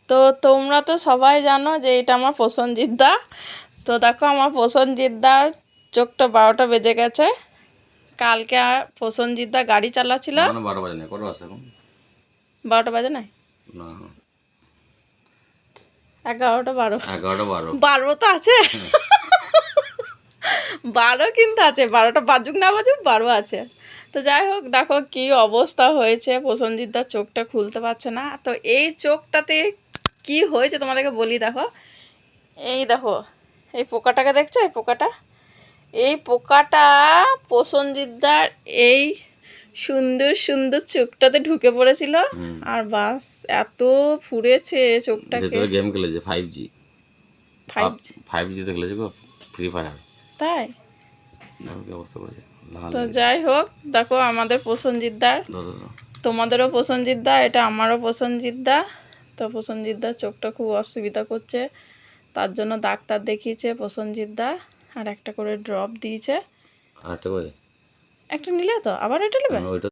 তো তোমরা তো সবাই জানো যে এটা আমার প্রসেনজিৎদা। তো দেখো আমার প্রসেনজিৎদার চোখটা 12টা বেজে গেছে। কালকে প্রসেনজিৎদা গাড়ি চালাচ্ছিল। 12 বাজে না, কত আছে এখন? 12টা বাজে নাই, না 11টা 12। 11টা 12। 12 তো আছে, 12 কিন্তু আছে, 12টা বাজুক না বাজুক 12 আছে। তো যাই হোক, দেখো কি অবস্থা হয়েছে, প্রসেনজিৎদার চোখটা খুলতে পারছে না। তো এই চোখটাতে কি হয়েছে তোমাদেরকে বলি। দেখো এই দেখো, এই পোকাটাকে দেখছো, এই পোকাটা প্রসেনজিৎদার এই সুন্দর সুন্দর চোখটাতে ঢুকে পড়েছিল। আর বাস এত ফুরেছে চোখটাকে। ভেতরে গেম খেলেছে 5G। 5G তে খেলেছে গো, ফ্রি ফায়ার। তাই? দেখো কি অবস্থা করেছে। তো যাই হোক, দেখো আমাদের প্রসেনজিৎদার, তোমাদেরও প্রসেনজিৎদা, এটা আমারও প্রসেনজিৎদা। তো প্রসেনজিৎদার চোখটা খুব অসুবিধা করছে, তার জন্য ডাক্তার দেখিয়েছে প্রসেনজিৎদা, আর একটা করে ড্রপ দিয়েছে। আরেকটা করে একটা নিলে তো আবার এটা নেবে। ওইটা